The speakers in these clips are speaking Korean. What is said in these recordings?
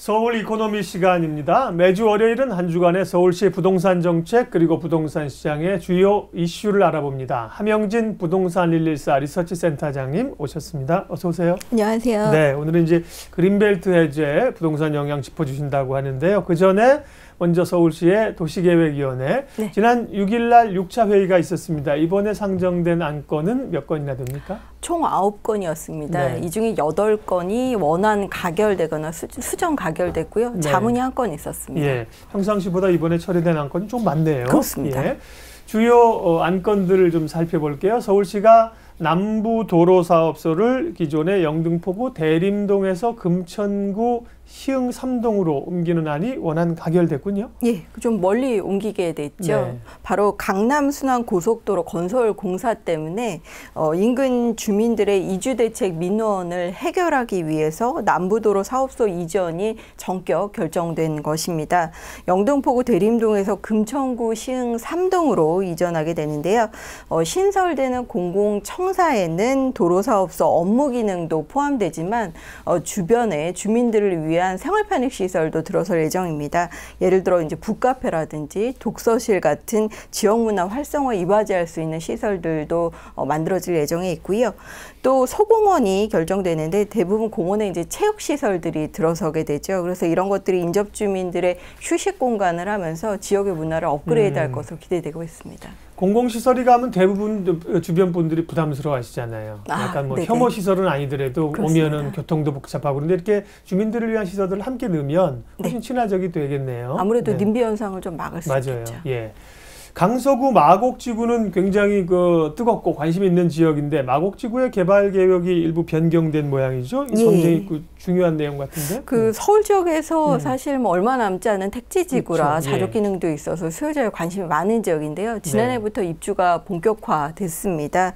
서울 이코노미 시간입니다. 매주 월요일은 한 주간의 서울시 부동산 정책 그리고 부동산 시장의 주요 이슈를 알아봅니다. 함영진 부동산 114 리서치 센터장님 오셨습니다. 어서 오세요. 안녕하세요. 네, 오늘은 이제 그린벨트 해제 부동산 영향 짚어주신다고 하는데요. 그 전에 먼저 서울시의 도시계획위원회 지난 6일 날 6차 회의가 있었습니다. 이번에 상정된 안건은 몇 건이나 됩니까? 총 9건이었습니다. 이 중에 8건이 원안 가결되거나 수정 가결됐고요. 자문이 한 건 있었습니다. 예, 평상시보다 이번에 처리된 안건이 좀 많네요. 그렇습니다. 예. 주요 안건들을 좀 살펴볼게요. 서울시가 남부도로사업소를 기존의 영등포구 대림동에서 금천구 시흥 3동으로 옮기는 안이 원안 가결됐군요. 예, 좀 멀리 옮기게 됐죠. 네. 바로 강남순환고속도로 건설 공사 때문에 인근 주민들의 이주대책 민원을 해결하기 위해서 남부도로 사업소 이전이 전격 결정된 것입니다. 영등포구 대림동에서 금천구 시흥 3동으로 이전하게 되는데요. 신설되는 공공청사에는 도로사업소 업무 기능도 포함되지만 주변에 주민들을 위한 생활 편익 시설도 들어설 예정입니다. 예를 들어 이제 북카페라든지 독서실 같은 지역 문화 활성화 이바지할 수 있는 시설들도 만들어질 예정에 있고요. 또 소공원이 결정되는데 대부분 공원에 이제 체육 시설들이 들어서게 되죠. 그래서 이런 것들이 인접 주민들의 휴식 공간을 하면서 지역의 문화를 업그레이드할 것으로 기대되고 있습니다. 공공시설이 가면 대부분 주변 분들이 부담스러워 하시잖아요. 약간 뭐 네네. 혐오 시설은 아니더라도 그렇습니다. 오면은 교통도 복잡하고 그런데 이렇게 주민들을 위한 시설들을 함께 넣으면 훨씬 친화적이 되겠네요. 아무래도 nimby 현상을 좀 막을 수 맞아요. 있겠죠. 예. 강서구 마곡지구는 굉장히 뜨겁고 관심 있는 지역인데 마곡지구의 개발 계획이 일부 변경된 모양이죠. 이 굉장히 중요한 내용 같은데. 서울 지역에서 사실 뭐 얼마 남지 않은 택지지구라 그렇죠. 자족 기능도 있어서 수요자에 관심이 많은 지역인데요. 지난해부터 입주가 본격화됐습니다.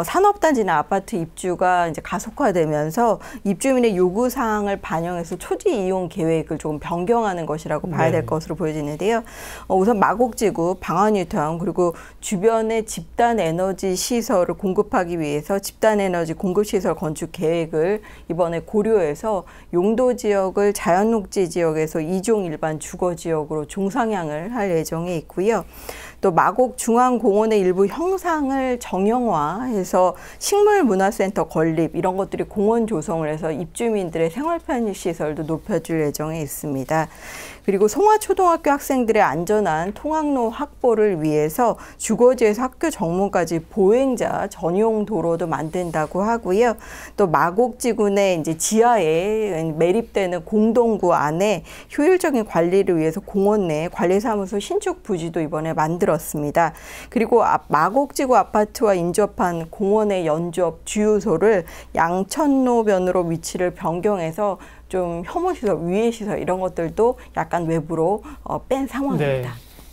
산업단지나 아파트 입주가 이제 가속화되면서 입주민의 요구 사항을 반영해서 초지 이용 계획을 조금 변경하는 것이라고 봐야 될 것으로 보여지는데요. 우선 마곡지구 방화뉴타운 그리고 주변의 집단 에너지 시설을 공급하기 위해서 집단 에너지 공급 시설 건축 계획을 이번에 고려해서 용도 지역을 자연녹지 지역에서 2종 일반 주거 지역으로 종상향을 할 예정에 있고요. 또 마곡 중앙공원의 일부 형상을 정형화해서 식물문화센터 건립 이런 것들이 공원 조성을 해서 입주민들의 생활 편의 시설도 높여줄 예정에 있습니다. 그리고 송화초등학교 학생들의 안전한 통학로 확보를 위해서 주거지에서 학교 정문까지 보행자 전용 도로도 만든다고 하고요. 또 마곡지구 내 이제 지하에 매립되는 공동구 안에 효율적인 관리를 위해서 공원 내 관리사무소 신축 부지도 이번에 만들었습니다. 그리고 마곡지구 아파트와 인접한 공원의 연접 주유소를 양천로변으로 위치를 변경해서 좀 혐오시설, 위해시설 이런 것들도 약간 외부로 뺀 상황입니다. 네.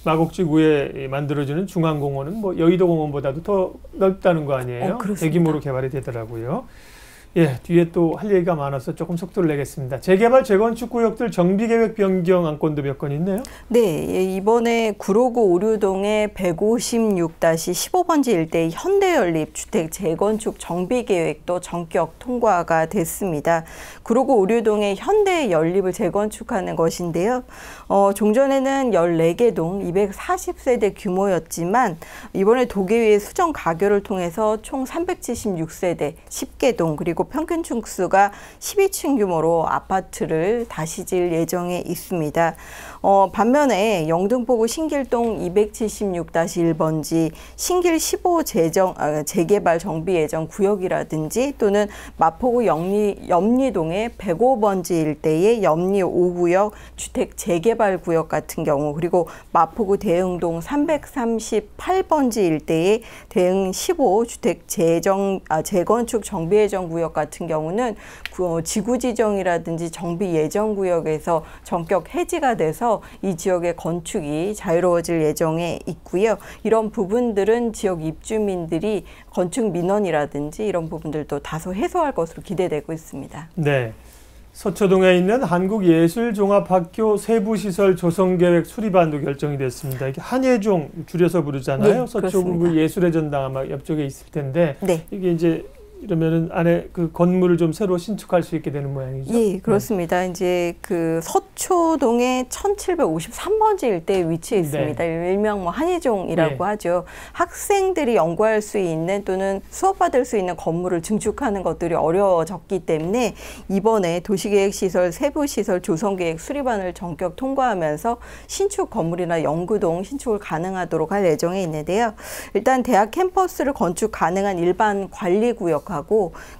마곡지구에 만들어지는 중앙공원은 뭐 여의도공원보다도 더 넓다는 거 아니에요? 대규모로 개발이 되더라고요. 예, 뒤에 또 할 얘기가 많아서 조금 속도를 내겠습니다. 재개발, 재건축 구역들 정비계획 변경 안건도 몇 건 있네요? 네, 이번에 구로구 오류동의 156-15번지 일대 현대연립 주택 재건축 정비계획도 전격 통과가 됐습니다. 구로구 오류동의 현대연립을 재건축하는 것인데요. 종전에는 14개 동 240세대 규모였지만 이번에 도계위의 수정 가결을 통해서 총 376세대 10개 동 그리고 평균 층수가 12층 규모로 아파트를 다시 지을 예정에 있습니다. 반면에 영등포구 신길동 276-1번지 신길 15 재개발 정비 예정 구역이라든지 또는 마포구 염리동의 105번지 일대의 염리 5구역 주택 재개발 구역 같은 경우 그리고 마포구 대흥동 338번지 일대의 대흥 15 주택 재건축 정비 예정 구역 같은 경우는 지구 지정이라든지 정비 예정 구역에서 전격 해지가 돼서 이 지역의 건축이 자유로워질 예정에 있고요. 이런 부분들은 지역 입주민들이 건축 민원이라든지 이런 부분들도 다소 해소할 것으로 기대되고 있습니다. 네. 서초동에 있는 한국예술종합학교 세부시설 조성계획 수립안도 결정이 됐습니다. 이게 한예종 줄여서 부르잖아요. 서초구 예술의 전당 아마 옆쪽에 있을 텐데 이게 이제 이러면은 안에 그 건물을 좀 새로 신축할 수 있게 되는 모양이죠? 예, 그렇습니다. 네. 이제 그 서초동의 1753번지 일대에 위치해 있습니다. 네. 일명 뭐 한희종이라고 하죠. 학생들이 연구할 수 있는 또는 수업받을 수 있는 건물을 증축하는 것들이 어려워졌기 때문에 이번에 도시계획시설, 세부시설, 조성계획 수립안을 전격 통과하면서 신축 건물이나 연구동 신축을 가능하도록 할 예정에 있는데요. 일단 대학 캠퍼스를 건축 가능한 일반 관리구역하고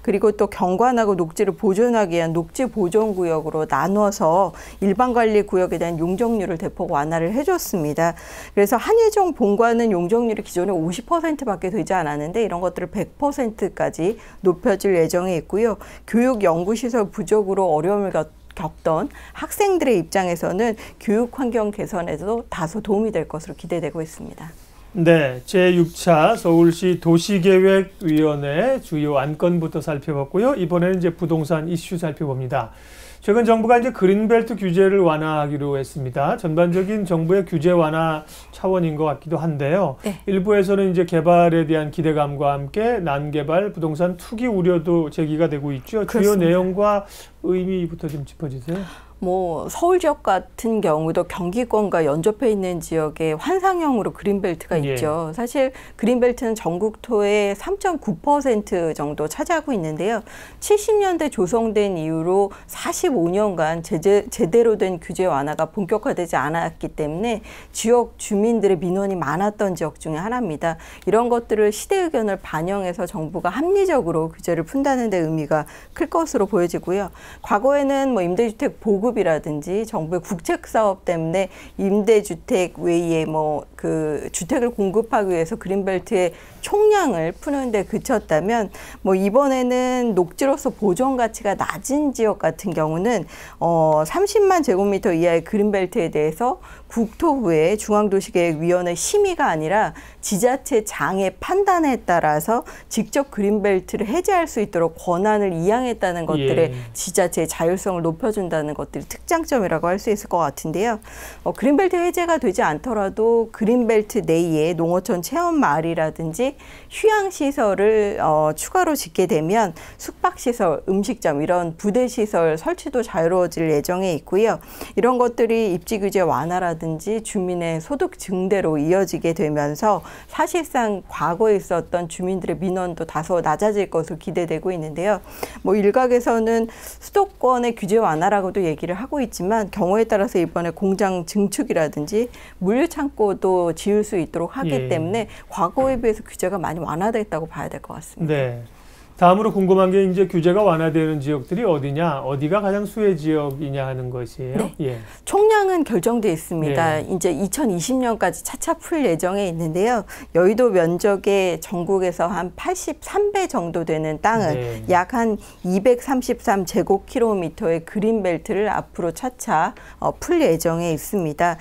그리고 또 경관하고 녹지를 보존하기 위한 녹지 보존구역으로 나눠서 일반 관리구역에 대한 용적률을 대폭 완화를 해줬습니다. 그래서 한희종 본관은 용적률이 기존에 50%밖에 되지 않았는데 이런 것들을 100%까지 높여줄 예정에 있고요. 교육 연구시설 부족으로 어려움을 겪던 학생들의 입장에서는 교육 환경 개선에도 다소 도움이 될 것으로 기대되고 있습니다. 네, 제6차 서울시 도시계획위원회 주요 안건부터 살펴봤고요. 이번에는 이제 부동산 이슈 살펴봅니다. 최근 정부가 이제 그린벨트 규제를 완화하기로 했습니다. 전반적인 정부의 규제 완화 차원인 것 같기도 한데요. 네. 일부에서는 이제 개발에 대한 기대감과 함께 난개발 부동산 투기 우려도 제기가 되고 있죠. 그렇습니다. 주요 내용과 의미부터 좀 짚어주세요. 뭐 서울 지역 같은 경우도 경기권과 연접해 있는 지역에 환상형으로 그린벨트가 있죠. 사실 그린벨트는 전국토의 3.9% 정도 차지하고 있는데요. 70년대 조성된 이후로 45년간 제대로 된 규제 완화가 본격화되지 않았기 때문에 지역 주민들의 민원이 많았던 지역 중에 하나입니다. 이런 것들을 시대 의견을 반영해서 정부가 합리적으로 규제를 푼다는 데 의미가 클 것으로 보여지고요. 과거에는 뭐 임대주택 보급이라든지 정부의 국책 사업 때문에 임대주택 외에 뭐 그 주택을 공급하기 위해서 그린벨트의 총량을 푸는데 그쳤다면 뭐 이번에는 녹지로서 보존 가치가 낮은 지역 같은 경우는 30만 제곱미터 이하의 그린벨트에 대해서 국토부의 중앙도시계획위원회 심의가 아니라 지자체 장의 판단에 따라서 직접 그린벨트를 해제할 수 있도록 권한을 이양했다는 것들의 지자체의 자율성을 높여준다는 것들이 특장점이라고 할 수 있을 것 같은데요. 그린벨트 해제가 되지 않더라도 그린벨트 내에 농어촌 체험마을이라든지 휴양시설을 추가로 짓게 되면 숙박시설, 음식점 이런 부대시설 설치도 자유로워질 예정에 있고요. 이런 것들이 입지규제 완화라든지 주민의 소득 증대로 이어지게 되면서 사실상 과거에 있었던 주민들의 민원도 다소 낮아질 것으로 기대되고 있는데요. 뭐 일각에서는 수도권의 규제 완화라고도 얘기를 하고 있지만 경우에 따라서 이번에 공장 증축이라든지 물류창고도 지을 수 있도록 하기 때문에 과거에 비해서 규제가 많이 완화됐다고 봐야 될 것 같습니다. 네. 다음으로 궁금한 게 이제 규제가 완화되는 지역들이 어디냐, 어디가 가장 수혜 지역이냐 하는 것이에요. 네. 예. 총량은 결정돼 있습니다. 이제 2020년까지 차차 풀 예정에 있는데요. 여의도 면적의 전국에서 한 83배 정도 되는 땅은 약 한 233제곱킬로미터의 그린벨트를 앞으로 차차 풀 예정에 있습니다.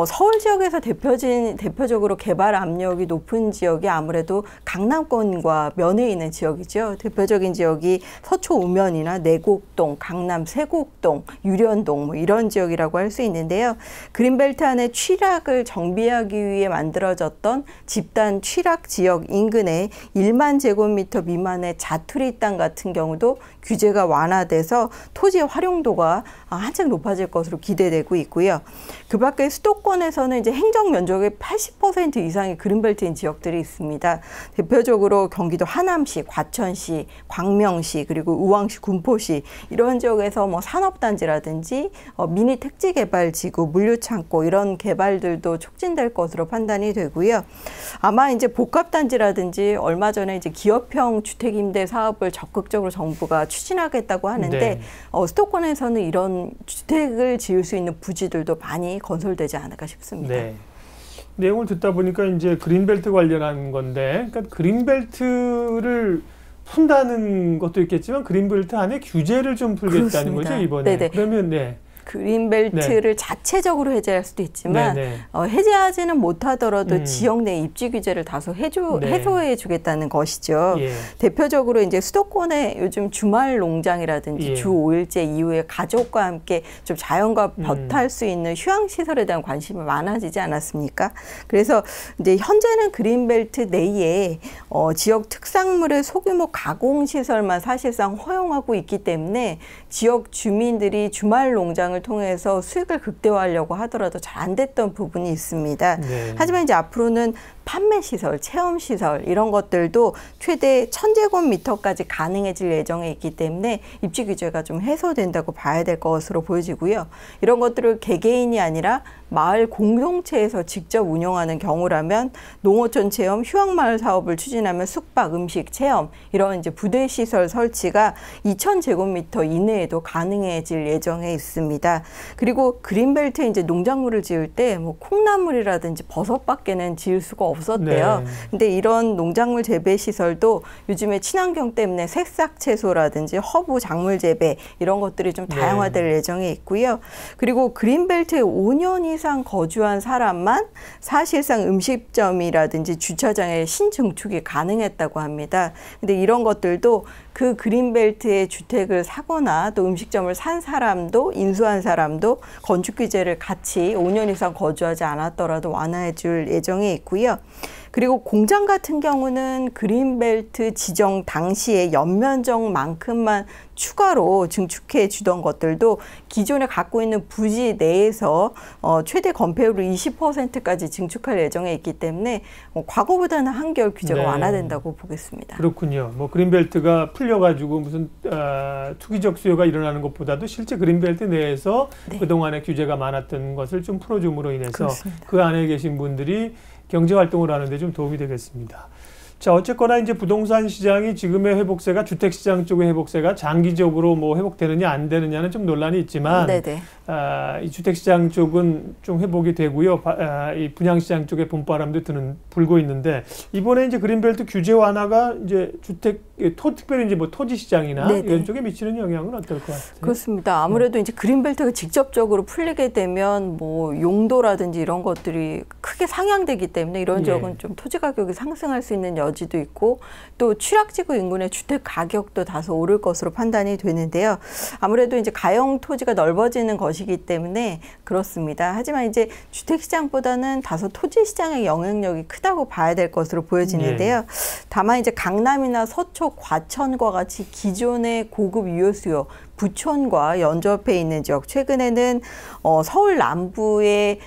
서울 지역에서 대표적으로 개발 압력이 높은 지역이 아무래도 강남권과 면에 있는 지역이죠. 대표적인 지역이 서초 우면이나 내곡동, 강남 세곡동, 유련동 뭐 이런 지역이라고 할 수 있는데요. 그린벨트 안에 취락을 정비하기 위해 만들어졌던 집단 취락 지역 인근에 1만 제곱미터 미만의 자투리 땅 같은 경우도 규제가 완화돼서 토지의 활용도가 한층 높아질 것으로 기대되고 있고요. 그 밖에 수도권에서는 이제 행정 면적의 80% 이상이 그린벨트인 지역들이 있습니다. 대표적으로 경기도 하남시, 과천시, 광명시, 그리고 우왕시, 군포시 이런 지역에서 뭐 산업단지라든지 미니 택지개발지구, 물류창고 이런 개발들도 촉진될 것으로 판단이 되고요. 아마 이제 복합단지라든지 얼마 전에 이제 기업형 주택임대 사업을 적극적으로 정부가 추진하겠다고 하는데 수도권에서는 이런 주택을 지을 수 있는 부지들도 많이 건설되지 않을까 싶습니다. 네. 내용을 듣다 보니까 이제 그린벨트 관련한 건데, 그러니까 그린벨트를 푼다는 것도 있겠지만 그린벨트 안에 규제를 좀 풀겠다는 거죠, 이번에. 네네. 그러면 그린벨트를 자체적으로 해제할 수도 있지만 해제하지는 못하더라도 지역 내 입지 규제를 다소 해소해 주겠다는 것이죠. 대표적으로 이제 수도권의 요즘 주말 농장이라든지 주 5일제 이후에 가족과 함께 좀 자연과 볕할 수 있는 휴양 시설에 대한 관심이 많아지지 않았습니까? 그래서 이제 현재는 그린벨트 내에 지역 특산물의 소규모 가공 시설만 사실상 허용하고 있기 때문에 지역 주민들이 주말 농장을 통해서 수익을 극대화하려고 하더라도 잘 안 됐던 부분이 있습니다. 하지만 이제 앞으로는 판매 시설, 체험 시설 이런 것들도 최대 1000제곱미터까지 가능해질 예정에 있기 때문에 입지 규제가 좀 해소된다고 봐야 될 것으로 보여지고요. 이런 것들을 개개인이 아니라 마을 공동체에서 직접 운영하는 경우라면 농어촌 체험, 휴양마을 사업을 추진하면 숙박, 음식, 체험 이런 이제 부대 시설 설치가 2000제곱미터 이내에도 가능해질 예정에 있습니다. 그리고 그린벨트에 이제 농작물을 지을 때 뭐 콩나물이라든지 버섯밖에는 지을 수가 없었대요. 근데 이런 농작물 재배 시설도 요즘에 친환경 때문에 새싹 채소라든지 허브 작물 재배 이런 것들이 좀 다양화될 예정에 있고요. 그리고 그린벨트에 5년 이상 거주한 사람만 사실상 음식점이라든지 주차장의 신증축이 가능했다고 합니다. 근데 이런 것들도 그 그린벨트에 주택을 사거나 또 음식점을 산 사람도 인수한 사람도 건축 규제를 같이 5년 이상 거주하지 않았더라도 완화해 줄 예정에 있고요. 그리고 공장 같은 경우는 그린벨트 지정 당시에 연면적만큼만 추가로 증축해 주던 것들도 기존에 갖고 있는 부지 내에서 최대 건폐율을 20%까지 증축할 예정에 있기 때문에 과거보다는 한결 규제가 완화된다고 보겠습니다. 그렇군요. 뭐 그린벨트가 풀려가지고 무슨 투기적 수요가 일어나는 것보다도 실제 그린벨트 내에서 그동안의 규제가 많았던 것을 좀 풀어줌으로 인해서 그 안에 계신 분들이 경제활동을 하는데 좀 도움이 되겠습니다. 자, 어쨌거나 이제 부동산 시장이 지금의 회복세가 주택시장 쪽의 회복세가 장기적으로 뭐 회복되느냐 안 되느냐는 좀 논란이 있지만 이 주택시장 쪽은 좀 회복이 되고요. 이 분양시장 쪽에 봄바람도 불고 있는데 이번에 이제 그린벨트 규제 완화가 이제 특별히 이제 뭐 토지 시장이나 이런 쪽에 미치는 영향은 어떨 것 같아요? 그렇습니다. 아무래도 이제 그린벨트가 직접적으로 풀리게 되면 뭐 용도라든지 이런 것들이 크게 상향되기 때문에 이런 지역은 좀 토지 가격이 상승할 수 있는 여지도 있고 또 취락지구 인근의 주택 가격도 다소 오를 것으로 판단이 되는데요. 아무래도 이제 가용 토지가 넓어지는 것이기 때문에 그렇습니다. 하지만 이제 주택시장보다는 다소 토지시장의 영향력이 크다고 봐야 될 것으로 보여지는데요. 다만 이제 강남이나 서초, 과천과 같이 기존의 고급 유효수요 부촌과 연접해 있는 지역, 최근에는 서울 남부의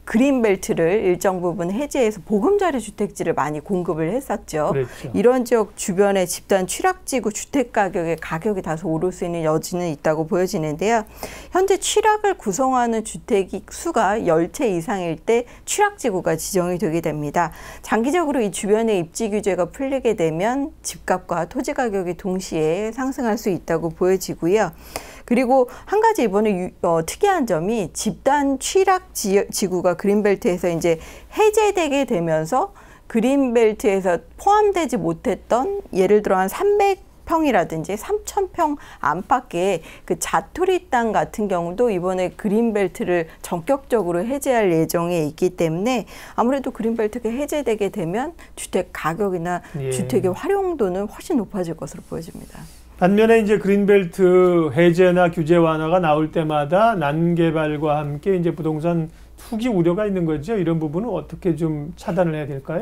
그린벨트를 일정 부분 해제해서 보금자리 주택지를 많이 공급을 했었죠. 이런 지역 주변의 집단 취락지구 주택 가격의 가격이 다소 오를 수 있는 여지는 있다고 보여지는데요. 현재 취락을 구성하는 주택이 수가 10채 이상일 때 취락지구가 지정이 되게 됩니다. 장기적으로 이 주변의 입지 규제가 풀리게 되면 집값과 토지 가격이 동시에 상승할 수 있다고 보여지고요. 그리고 한 가지 이번에 특이한 점이 집단 취락 지구가 그린벨트에서 이제 해제되게 되면서 그린벨트에서 포함되지 못했던 예를 들어 한 300평이라든지 3000평 안팎의 그 자투리 땅 같은 경우도 이번에 그린벨트를 전격적으로 해제할 예정에 있기 때문에 아무래도 그린벨트가 해제되게 되면 주택 가격이나 주택의 활용도는 훨씬 높아질 것으로 보여집니다. 반면에 이제 그린벨트 해제나 규제 완화가 나올 때마다 난개발과 함께 이제 부동산 투기 우려가 있는 거죠. 이런 부분은 어떻게 좀 차단을 해야 될까요?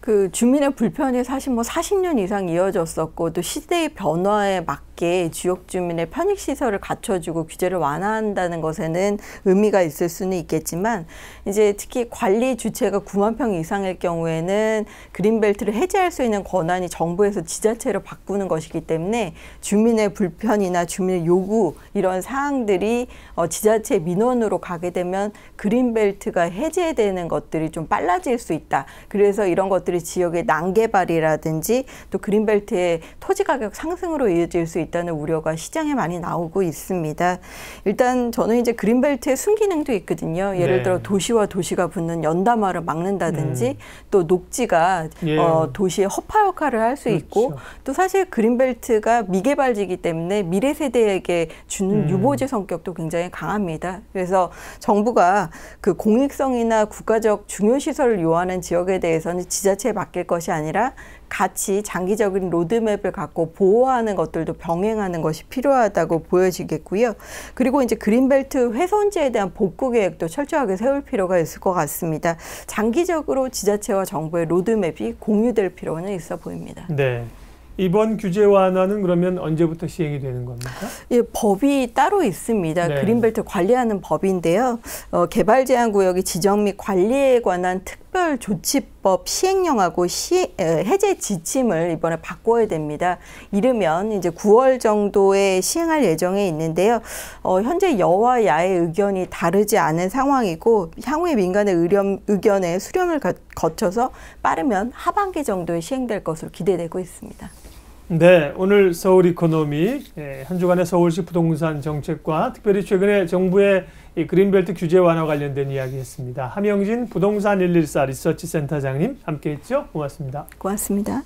그 주민의 불편이 사실 뭐 40년 이상 이어졌었고 또 시대의 변화에 맞게 지역 주민의 편익 시설을 갖춰주고 규제를 완화한다는 것에는 의미가 있을 수는 있겠지만 이제 특히 관리 주체가 9만 평 이상일 경우에는 그린벨트를 해제할 수 있는 권한이 정부에서 지자체로 바꾸는 것이기 때문에 주민의 불편이나 주민의 요구 이런 사항들이 지자체 민원으로 가게 되면 그린벨트 그린벨트가 해제되는 것들이 좀 빨라질 수 있다. 그래서 이런 것들이 지역의 난개발이라든지 또 그린벨트의 토지 가격 상승으로 이어질 수 있다는 우려가 시장에 많이 나오고 있습니다. 일단 저는 이제 그린벨트의 순기능도 있거든요. 예를 들어 도시와 도시가 붙는 연담화를 막는다든지 또 녹지가 도시의 허파 역할을 할 수 있고 또 사실 그린벨트가 미개발지이기 때문에 미래 세대에게 주는 유보지 성격도 굉장히 강합니다. 그래서 정부가 그 공익성이나 국가적 중요 시설을 요하는 지역에 대해서는 지자체에 맡길 것이 아니라 같이 장기적인 로드맵을 갖고 보호하는 것들도 병행하는 것이 필요하다고 보여지겠고요. 그리고 이제 그린벨트 훼손지에 대한 복구 계획도 철저하게 세울 필요가 있을 것 같습니다. 장기적으로 지자체와 정부의 로드맵이 공유될 필요는 있어 보입니다. 네. 이번 규제 완화는 그러면 언제부터 시행이 되는 겁니까? 예, 법이 따로 있습니다. 네. 그린벨트 관리하는 법인데요. 개발 제한 구역의 지정 및 관리에 관한 특별 조치법 시행령하고 해제 지침을 이번에 바꿔야 됩니다. 이르면 이제 9월 정도에 시행할 예정에 있는데요. 현재 여와 야의 의견이 다르지 않은 상황이고 향후에 민간의 의견에 수렴을 거쳐서 빠르면 하반기 정도에 시행될 것으로 기대되고 있습니다. 네, 오늘 서울 이코노미 한 주간의 서울시 부동산 정책과 특별히 최근에 정부의 이 그린벨트 규제 완화 관련된 이야기했습니다. 함영진 부동산 114 리서치 센터장님 함께했죠. 고맙습니다. 고맙습니다.